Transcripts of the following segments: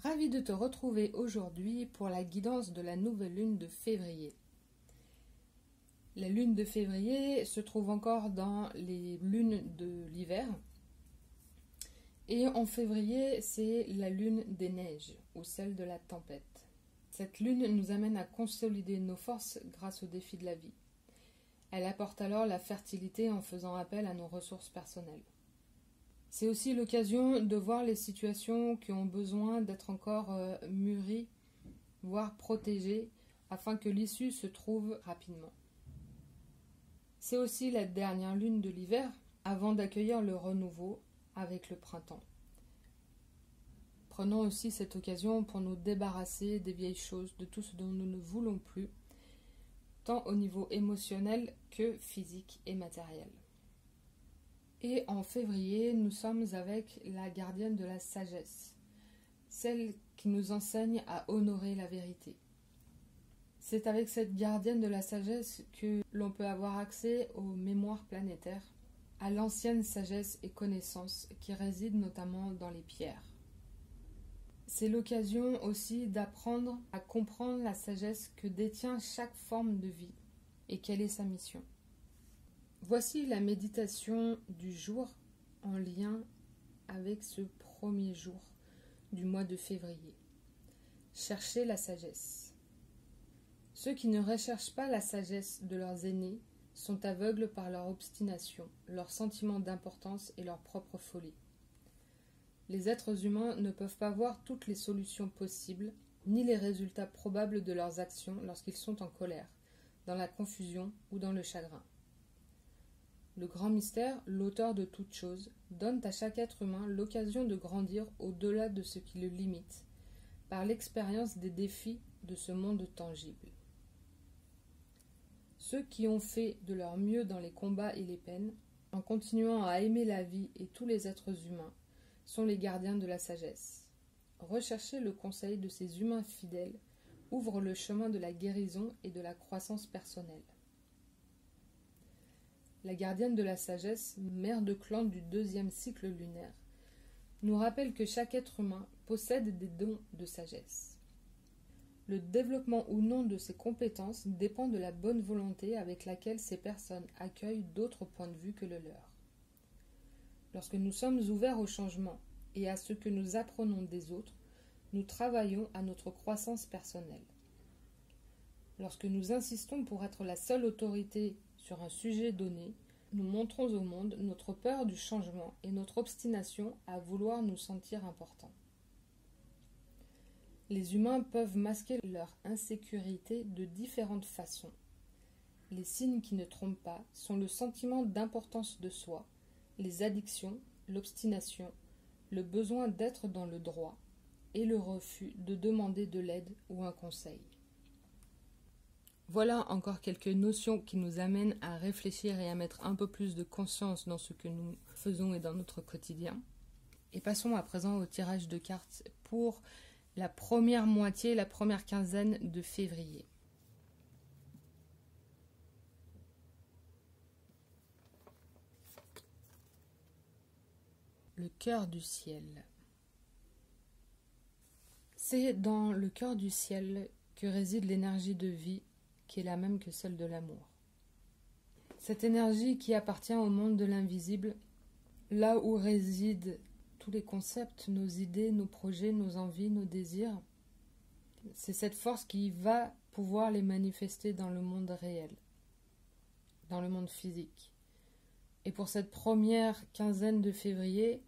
Ravi de te retrouver aujourd'hui pour la guidance de la nouvelle lune de février. La lune de février se trouve encore dans les lunes de l'hiver. Et en février, c'est la lune des neiges ou celle de la tempête. Cette lune nous amène à consolider nos forces grâce aux défis de la vie. Elle apporte alors la fertilité en faisant appel à nos ressources personnelles. C'est aussi l'occasion de voir les situations qui ont besoin d'être encore mûries, voire protégées, afin que l'issue se trouve rapidement. C'est aussi la dernière lune de l'hiver, avant d'accueillir le renouveau avec le printemps. Prenons aussi cette occasion pour nous débarrasser des vieilles choses, de tout ce dont nous ne voulons plus, tant au niveau émotionnel que physique et matériel. Et en février, nous sommes avec la gardienne de la sagesse, celle qui nous enseigne à honorer la vérité. C'est avec cette gardienne de la sagesse que l'on peut avoir accès aux mémoires planétaires, à l'ancienne sagesse et connaissance qui résident notamment dans les pierres. C'est l'occasion aussi d'apprendre à comprendre la sagesse que détient chaque forme de vie et quelle est sa mission. Voici la méditation du jour en lien avec ce premier jour du mois de février. Cherchez la sagesse. Ceux qui ne recherchent pas la sagesse de leurs aînés sont aveugles par leur obstination, leur sentiment d'importance et leur propre folie. Les êtres humains ne peuvent pas voir toutes les solutions possibles, ni les résultats probables de leurs actions lorsqu'ils sont en colère, dans la confusion ou dans le chagrin. Le grand mystère, l'auteur de toutes choses, donne à chaque être humain l'occasion de grandir au-delà de ce qui le limite, par l'expérience des défis de ce monde tangible. Ceux qui ont fait de leur mieux dans les combats et les peines, en continuant à aimer la vie et tous les êtres humains, sont les gardiens de la sagesse. Rechercher le conseil de ces humains fidèles ouvre le chemin de la guérison et de la croissance personnelle. La gardienne de la sagesse, mère de clan du deuxième cycle lunaire, nous rappelle que chaque être humain possède des dons de sagesse. Le développement ou non de ces compétences dépend de la bonne volonté avec laquelle ces personnes accueillent d'autres points de vue que le leur. Lorsque nous sommes ouverts au changement et à ce que nous apprenons des autres, nous travaillons à notre croissance personnelle. Lorsque nous insistons pour être la seule autorité sur un sujet donné, nous montrons au monde notre peur du changement et notre obstination à vouloir nous sentir importants. Les humains peuvent masquer leur insécurité de différentes façons. Les signes qui ne trompent pas sont le sentiment d'importance de soi, les addictions, l'obstination, le besoin d'être dans le droit et le refus de demander de l'aide ou un conseil. Voilà encore quelques notions qui nous amènent à réfléchir et à mettre un peu plus de conscience dans ce que nous faisons et dans notre quotidien. Et passons à présent au tirage de cartes pour la première moitié, la première quinzaine de février. Le cœur du ciel. C'est dans le cœur du ciel que réside l'énergie de vie qui est la même que celle de l'amour. Cette énergie qui appartient au monde de l'invisible, là où résident tous les concepts, nos idées, nos projets, nos envies, nos désirs, c'est cette force qui va pouvoir les manifester dans le monde réel, dans le monde physique. Et pour cette première quinzaine de février,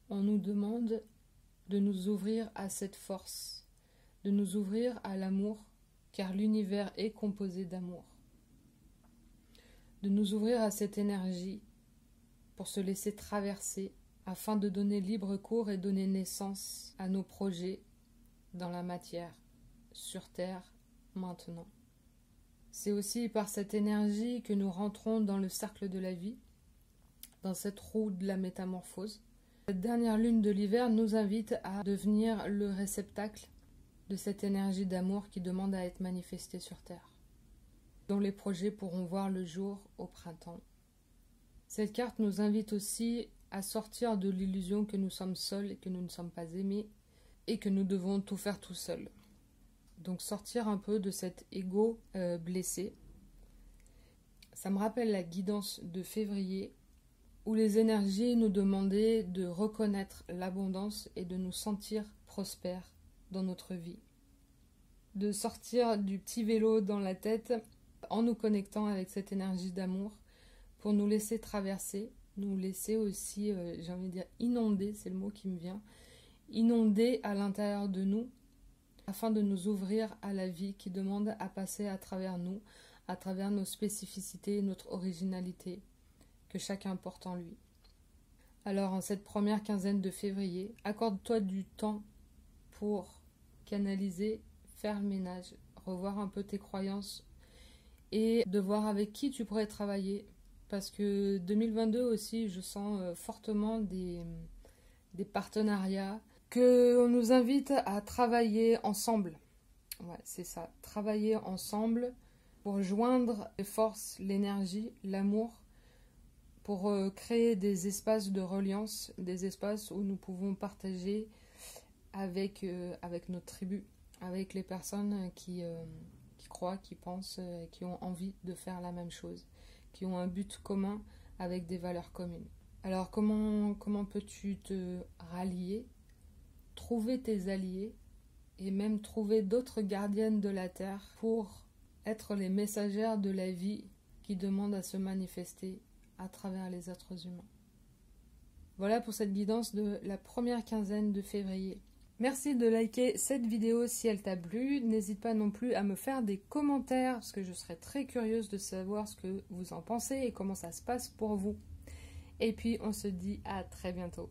on nous demande de nous ouvrir à cette force, de nous ouvrir à l'amour, car l'univers est composé d'amour. De nous ouvrir à cette énergie pour se laisser traverser afin de donner libre cours et donner naissance à nos projets dans la matière, sur Terre, maintenant. C'est aussi par cette énergie que nous rentrons dans le cercle de la vie, dans cette roue de la métamorphose. Cette dernière lune de l'hiver nous invite à devenir le réceptacle de cette énergie d'amour qui demande à être manifestée sur Terre, dont les projets pourront voir le jour au printemps. Cette carte nous invite aussi à sortir de l'illusion que nous sommes seuls et que nous ne sommes pas aimés, et que nous devons tout faire tout seul. Donc sortir un peu de cet ego blessé. Ça me rappelle la guidance de février où les énergies nous demandaient de reconnaître l'abondance et de nous sentir prospères dans notre vie. De sortir du petit vélo dans la tête en nous connectant avec cette énergie d'amour pour nous laisser traverser, nous laisser aussi, j'ai envie de dire inonder, c'est le mot qui me vient, inonder à l'intérieur de nous afin de nous ouvrir à la vie qui demande à passer à travers nous, à travers nos spécificités, notre originalité que chacun porte en lui. Alors en cette première quinzaine de février, accorde-toi du temps pour canaliser, faire le ménage, revoir un peu tes croyances et de voir avec qui tu pourrais travailler. Parce que 2022 aussi, je sens fortement des partenariats, qu'on nous invite à travailler ensemble. Ouais, c'est ça, travailler ensemble pour joindre les forces, l'énergie, l'amour, pour créer des espaces de reliance, des espaces où nous pouvons partager avec notre tribu, avec les personnes qui croient, qui pensent, qui ont envie de faire la même chose, qui ont un but commun avec des valeurs communes. Alors comment peux-tu te rallier, trouver tes alliés et même trouver d'autres gardiennes de la Terre pour être les messagères de la vie qui demandent à se manifester à travers les êtres humains. Voilà pour cette guidance de la première quinzaine de février. Merci de liker cette vidéo si elle t'a plu. N'hésite pas non plus à me faire des commentaires parce que je serais très curieuse de savoir ce que vous en pensez et comment ça se passe pour vous. Et puis on se dit à très bientôt.